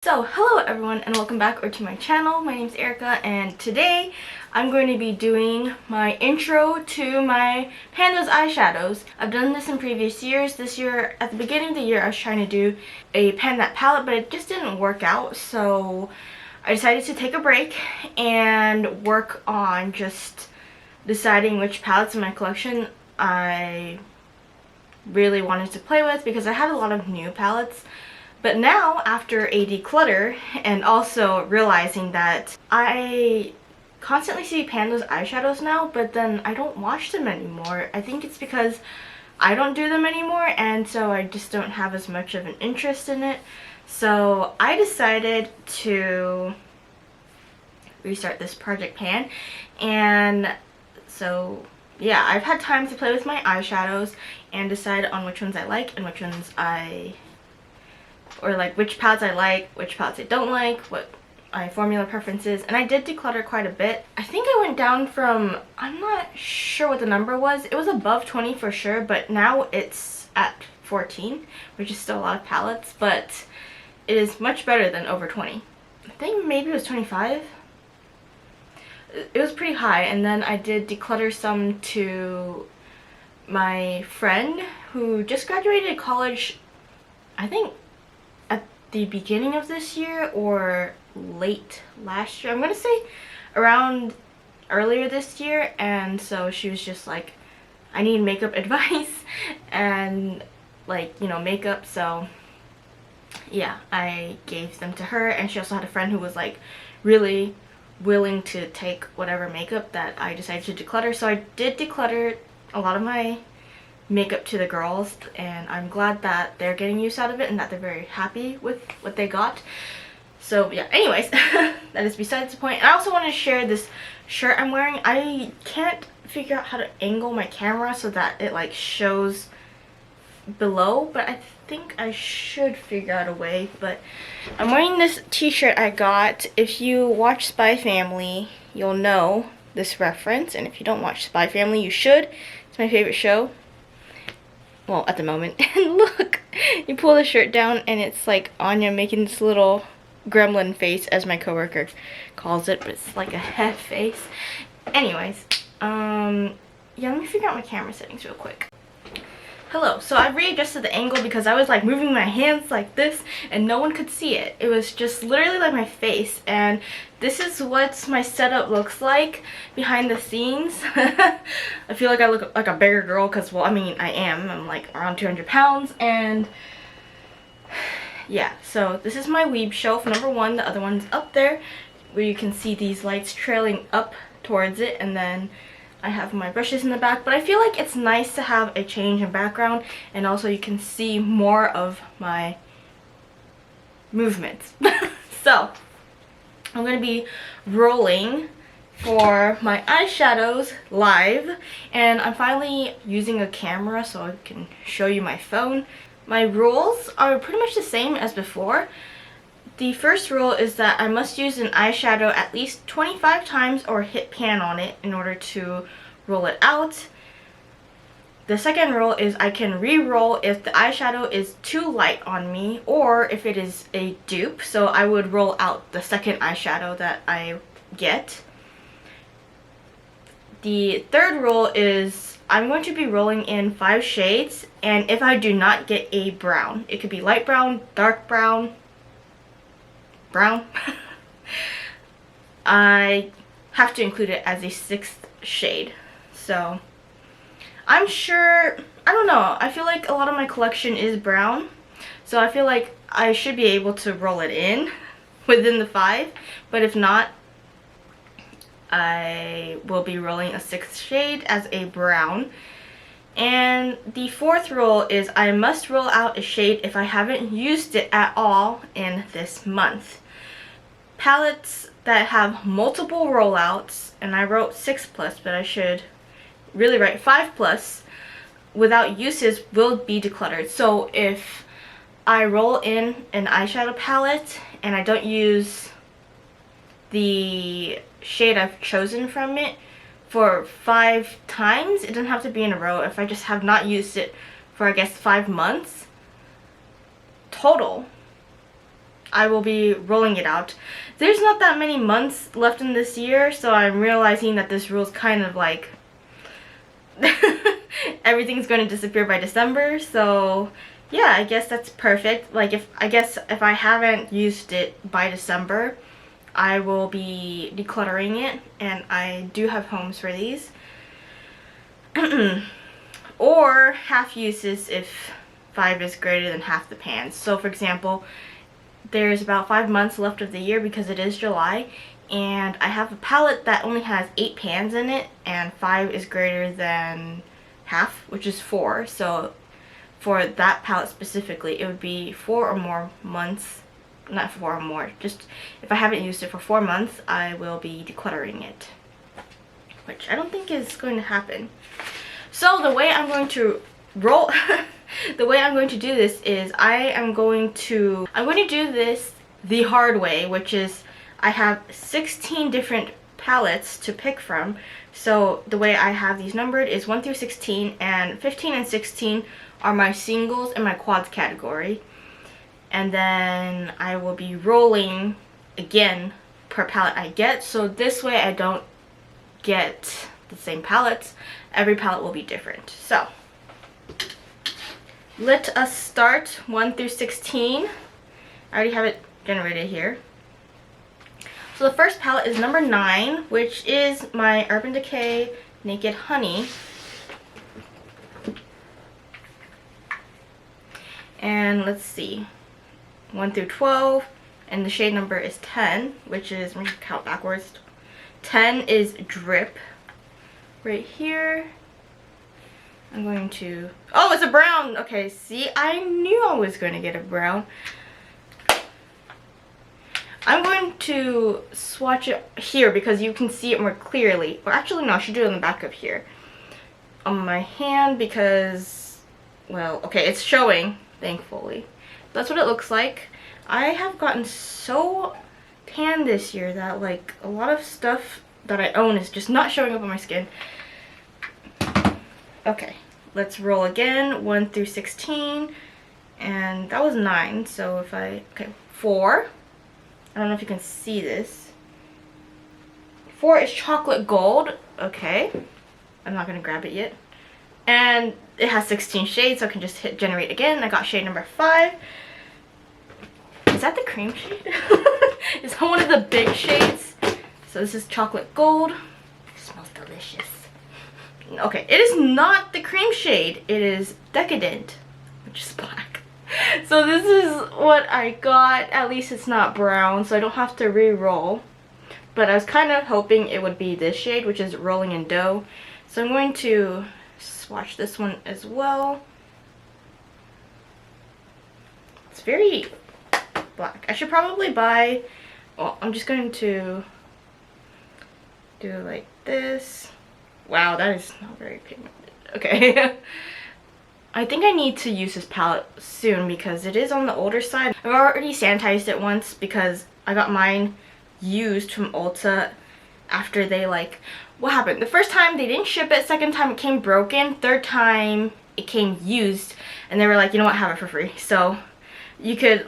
So, hello everyone and welcome back to my channel. My name is Erica and today I'm going to be doing my intro to my Panda's eyeshadows. I've done this in previous years. This year, at the beginning of the year, I was trying to do a Panda palette, but it just didn't work out. So I decided to take a break and work on just deciding which palettes in my collection I really wanted to play with, because I had a lot of new palettes. But now, after a declutter, and also realizing that I constantly see Panda's eyeshadows now, but then I don't watch them anymore. I think it's because I don't do them anymore, and so I just don't have as much of an interest in it. So I decided to restart this project Pan, and so yeah, I've had time to play with my eyeshadows and decide on which ones I like and which ones which palettes I like, which palettes I don't like, what my formula preferences. And I did declutter quite a bit. I think I went down from, I'm not sure what the number was. It was above 20 for sure, but now it's at 14, which is still a lot of palettes, but it is much better than over 20. I think maybe it was 25. It was pretty high. And then I did declutter some to my friend who just graduated college, I think the beginning of this year or late last year. I'm gonna say around earlier this year, and so she was just like, I need makeup advice and makeup. So yeah, I gave them to her, and she also had a friend who was like really willing to take whatever makeup that I decided to declutter. So I did declutter a lot of my makeup to the girls, and I'm glad that they're getting use out of it and that they're very happy with what they got. So yeah, anyways, that is besides the point. And I also want to share this shirt I'm wearing. I can't figure out how to angle my camera so that it like shows below, but I think I should figure out a way. But I'm wearing this t-shirt I got. If you watch Spy Family, you'll know this reference, and if you don't watch Spy Family, you should. It's my favorite show. Well, at the moment. And look, you pull the shirt down and it's like Anya making this little gremlin face, as my coworker calls it, but it's like a head face. Anyways, yeah, let me figure out my camera settings real quick. Hello, so I've readjusted the angle because I was like moving my hands like this and no one could see it. It was just literally like my face, and this is what my setup looks like behind the scenes. I feel like I look like a bigger girl because, well, I mean, I am. I'm like around 200 pounds, and yeah, so this is my weeb shelf, number one. The other one's up there where you can see these lights trailing up towards it, and then I have my brushes in the back. But I feel like it's nice to have a change in background, and also you can see more of my movements. So I'm going to be rolling for my eyeshadows live, and I'm finally using a camera so I can show you my phone. My rules are pretty much the same as before. The first rule is that I must use an eyeshadow at least 25 times or hit pan on it in order to roll it out. The second rule is I can re-roll if the eyeshadow is too light on me or if it is a dupe. So I would roll out the second eyeshadow that I get. The third rule is I'm going to be rolling in 5 shades, and if I do not get a brown, it could be light brown, dark brown, I have to include it as a 6th shade. So I'm sure, I don't know, I feel like a lot of my collection is brown, so I feel like I should be able to roll it in within the 5, but if not, I will be rolling a 6th shade as a brown. And the fourth rule is I must roll out a shade if I haven't used it at all in this month. Palettes that have multiple rollouts, and I wrote 6+, but I should really write 5+, without uses will be decluttered. So if I roll in an eyeshadow palette and I don't use the shade I've chosen from it for 5 times, it doesn't have to be in a row. If I just have not used it for, I guess, 5 months total, I will be rolling it out. There's not that many months left in this year, so I'm realizing that this rule is kind of like everything's going to disappear by December. So yeah, I guess that's perfect. Like if I haven't used it by December, I will be decluttering it, and I do have homes for these. Or half uses if 5 is greater than half the pans. So for example, there's about 5 months left of the year because it is July, and I have a palette that only has 8 pans in it, and 5 is greater than half, which is 4. So for that palette specifically, it would be 4 or more months. Not 4 or more, just if I haven't used it for 4 months, I will be decluttering it, which I don't think is going to happen. So the way I'm going to roll the way I'm going to do this is I'm going to do this the hard way, which is I have 16 different palettes to pick from. So the way I have these numbered is 1 through 16, and 15 and 16 are my singles and my quads category. And then I will be rolling again per palette I get, so this way I don't get the same palettes. Every palette will be different. So let us start 1 through 16. I already have it generated here. So the first palette is number 9, which is my Urban Decay Naked Honey. And let's see, 1 through 12, and the shade number is 10, which is, let me count backwards. 10 is Drip. Right here, I'm going to, oh, it's a brown. Okay, see, I knew I was going to get a brown. I'm going to swatch it here because you can see it more clearly. Or actually, no, I should do it on the back of here. On my hand because, well, okay, it's showing, thankfully. That's what it looks like. I have gotten so tan this year that like a lot of stuff that I own is just not showing up on my skin. Okay, let's roll again. 1 through 16, and that was 9. So if okay, 4. I don't know if you can see this. 4 is Chocolate Gold. Okay, I'm not gonna grab it yet. And it has 16 shades, so I can just hit generate again. I got shade number 5. Is that the cream shade? Is that one of the big shades? So this is Chocolate Gold. It smells delicious. Okay, it is not the cream shade. It is Decadent, which is black. So this is what I got. At least it's not brown, so I don't have to re-roll. But I was kind of hoping it would be this shade, which is Rolling in Dough. So I'm going to swatch this one as well. It's very black. I should probably buy, well, I'm just going to do it like this. Wow, that is not very pigmented. Okay. I think I need to use this palette soon because it is on the older side. I've already sanitized it once because I got mine used from Ulta after they what happened? The first time they didn't ship it, second time it came broken, third time it came used, and they were like, you know what, have it for free. So you could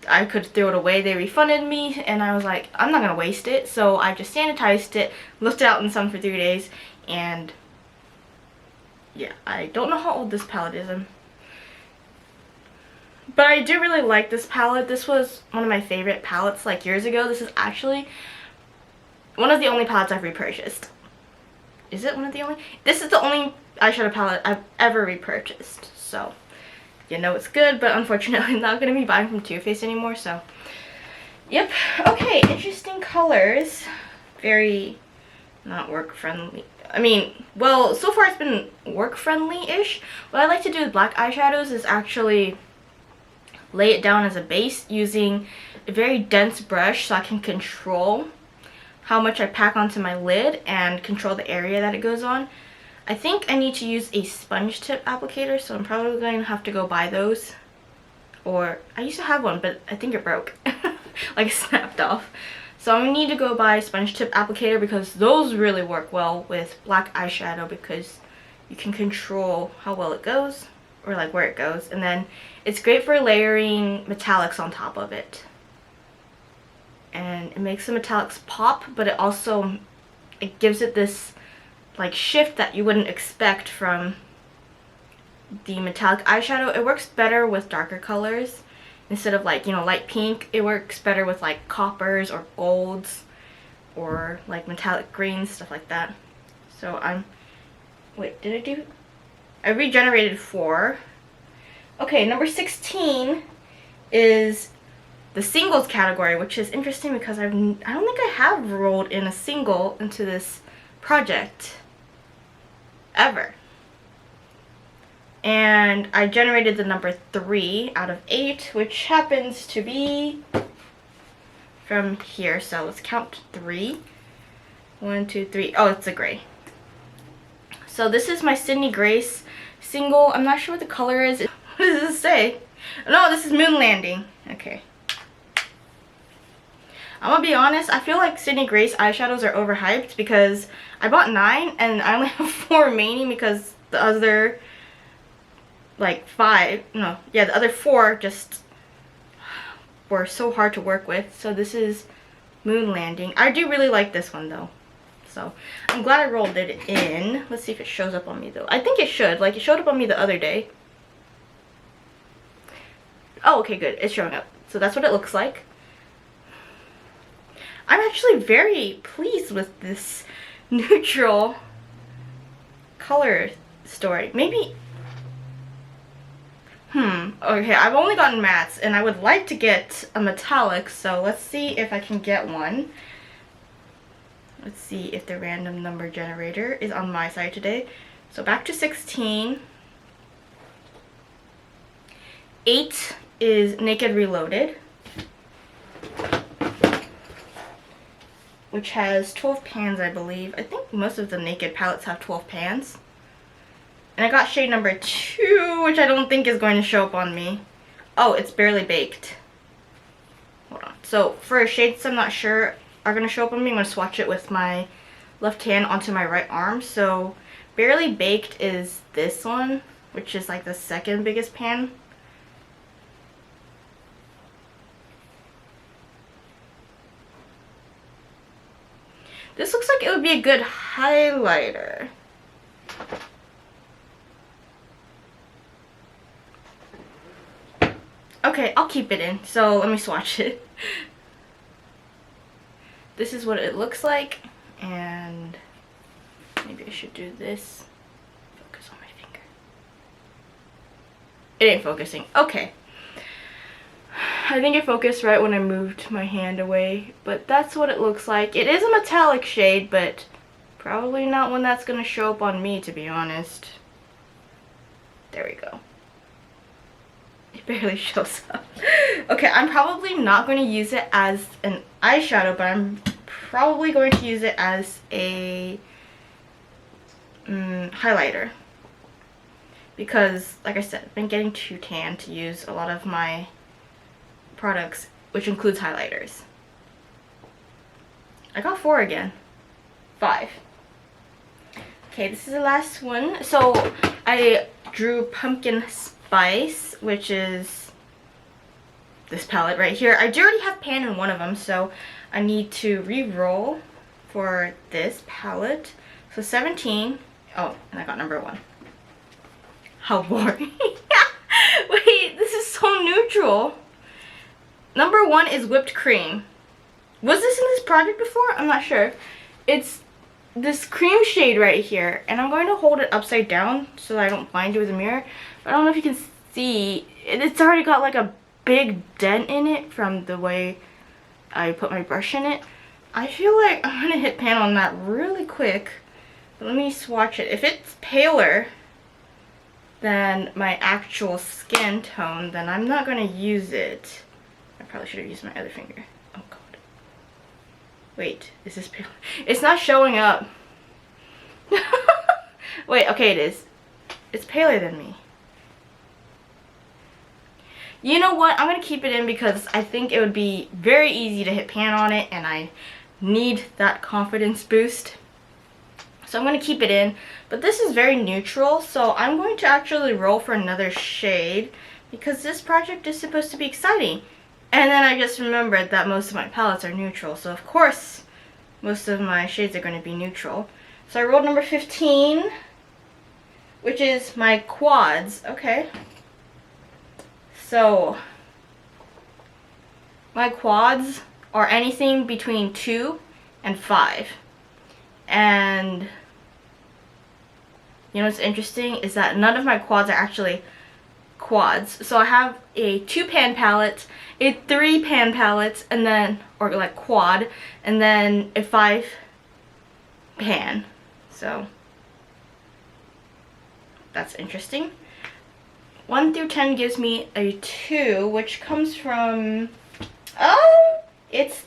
I could throw it away. They refunded me, and I was like, I'm not gonna waste it. So I just sanitized it, left it out in the sun for 3 days, and yeah, I don't know how old this palette is. But I do really like this palette. This was one of my favorite palettes like years ago. This is actually one of the only palettes I've repurchased. Is it one of the only? This is the only eyeshadow palette I've ever repurchased. So, you know it's good, but unfortunately I'm not going to be buying from Too Faced anymore, so. Yep. Okay, interesting colors. Very not work friendly. I mean, well, so far it's been work friendly-ish. What I like to do with black eyeshadows is actually lay it down as a base using a very dense brush so I can control how much I pack onto my lid and control the area that it goes on. I think I need to use a sponge tip applicator, so I'm probably going to have to go buy those. Or, I used to have one, but I think it broke. Like, it snapped off. So I'm going to need to go buy a sponge tip applicator because those really work well with black eyeshadow because you can control how well it goes, or like where it goes. And then it's great for layering metallics on top of it. and it makes the metallics pop, but it gives it this like shift that you wouldn't expect from the metallic eyeshadow. It works better with darker colors instead of like, you know, light pink. It works better with like coppers or golds or like metallic greens, stuff like that. So I regenerated 4. Okay, number 16 is the singles category, which is interesting because I don't think I have rolled in a single into this project ever. And I generated the number 3 out of 8, which happens to be from here. So let's count 3. 1, 2, 3. Oh, it's a gray. So this is my Sydney Grace single. I'm not sure what the color is. What does this say? No, this is Moon Landing. Okay. I'm gonna be honest, I feel like Sydney Grace eyeshadows are overhyped because I bought 9 and I only have 4 remaining because the other like 5, no, yeah, the other 4 just were so hard to work with. So this is Moon Landing. I do really like this one though. So I'm glad I rolled it in. Let's see if it shows up on me though. I think it should. Like, it showed up on me the other day. Oh, okay, good. It's showing up. So that's what it looks like. I'm actually very pleased with this neutral color story. Maybe... Okay, I've only gotten mattes, and I would like to get a metallic, so let's see if I can get one. Let's see if the random number generator is on my side today. So back to 16. 8 is Naked Reloaded, which has 12 pans, I believe. I think most of the Naked palettes have 12 pans. And I got shade number 2, which I don't think is going to show up on me. Oh, it's Barely Baked. Hold on. So for shades I'm not sure are going to show up on me, I'm going to swatch it with my left hand onto my right arm. So Barely Baked is this one, which is like the second biggest pan. This looks like it would be a good highlighter. Okay, I'll keep it in. So let me swatch it. This is what it looks like. And maybe I should do this. Focus on my finger. It ain't focusing. Okay. I think it focused right when I moved my hand away, but that's what it looks like. It is a metallic shade, but probably not one that's going to show up on me, to be honest. There we go. It barely shows up. Okay, I'm probably not going to use it as an eyeshadow, but I'm probably going to use it as a highlighter. Because, like I said, I've been getting too tan to use a lot of my products, which includes highlighters. I got 4 again. 5. Okay, this is the last one. So I drew Pumpkin Spice, which is this palette right here. I do already have pan in one of them, so I need to re-roll for this palette. So 17. Oh, and I got number 1. How boring. Wait, this is so neutral. Number 1 is Whipped Cream. Was this in this project before? I'm not sure. It's this cream shade right here. And I'm going to hold it upside down so that I don't blind you with a mirror. But I don't know if you can see. It's already got like a big dent in it from the way I put my brush in it. I feel like I'm going to hit pan on that really quick. But let me swatch it. If it's paler than my actual skin tone, then I'm not going to use it. I probably should have used my other finger. Oh god. Wait, is this pale? It's not showing up. Wait, okay, it is. It's paler than me. You know what? I'm going to keep it in because I think it would be very easy to hit pan on it and I need that confidence boost. So I'm going to keep it in. But this is very neutral, so I'm going to actually roll for another shade because this project is supposed to be exciting. And then I just remembered that most of my palettes are neutral, so of course most of my shades are going to be neutral. So I rolled number 15, which is my quads. Okay. So my quads are anything between 2 and 5. And you know what's interesting is that none of my quads are actually quads. So I have a 2-pan palette, a 3-pan palette, and then, or like quad, and then a 5-pan. So that's interesting. 1 through 10 gives me a 2, which comes from, it's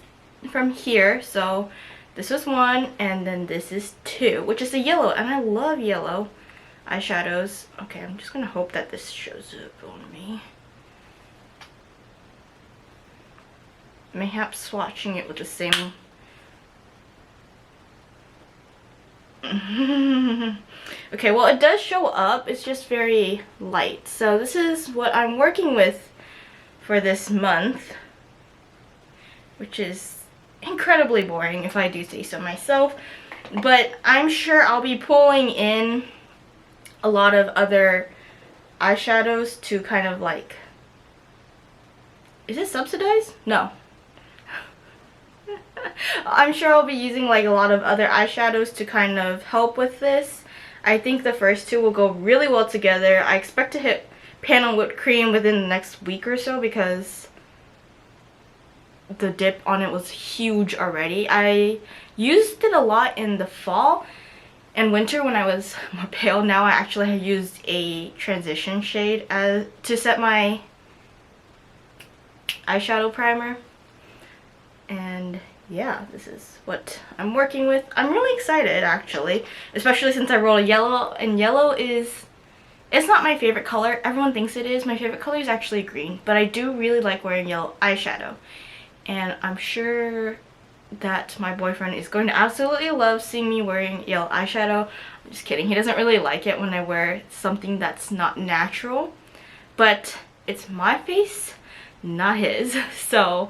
from here. So this is 1, and then this is 2, which is a yellow, and I love yellow eyeshadows. Okay, I'm just gonna hope that this shows up on me. Mayhaps swatching it with the same. Okay, well, it does show up, it's just very light. So this is what I'm working with for this month, which is incredibly boring if I do say so myself, but I'm sure I'll be pulling in a lot of other eyeshadows to kind of like, is it subsidized? No. I'm sure I'll be using like a lot of other eyeshadows to kind of help with this. I think the first 2 will go really well together. I expect to hit pan on whipped cream within the next week or so because the dip on it was huge already. I used it a lot in the fall and winter when I was more pale. Now I actually have used a transition shade to set my eyeshadow primer. And yeah, this is what I'm working with. I'm really excited actually, especially since I rolled a yellow, and yellow is, it's not my favorite color. Everyone thinks it is. My favorite color is actually green, but I do really like wearing yellow eyeshadow. And I'm sure that my boyfriend is going to absolutely love seeing me wearing yellow eyeshadow. I'm just kidding. He doesn't really like it when I wear something that's not natural, but it's my face, not his. So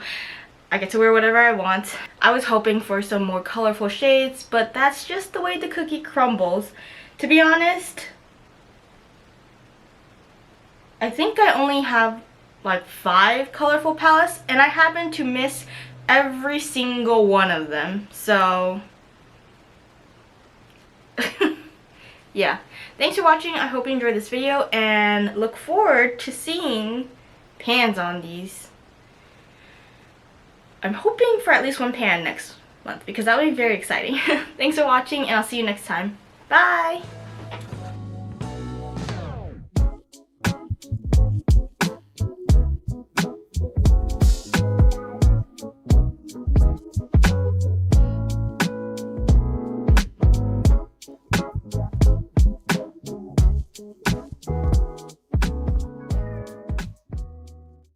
I get to wear whatever I want. I was hoping for some more colorful shades, but that's just the way the cookie crumbles. To be honest, I think I only have like 5 colorful palettes, and I happen to miss every single one of them. So yeah, thanks for watching. I hope you enjoyed this video and look forward to seeing pans on these. I'm hoping for at least 1 pan next month because that would be very exciting. Thanks for watching, and I'll see you next time. Bye!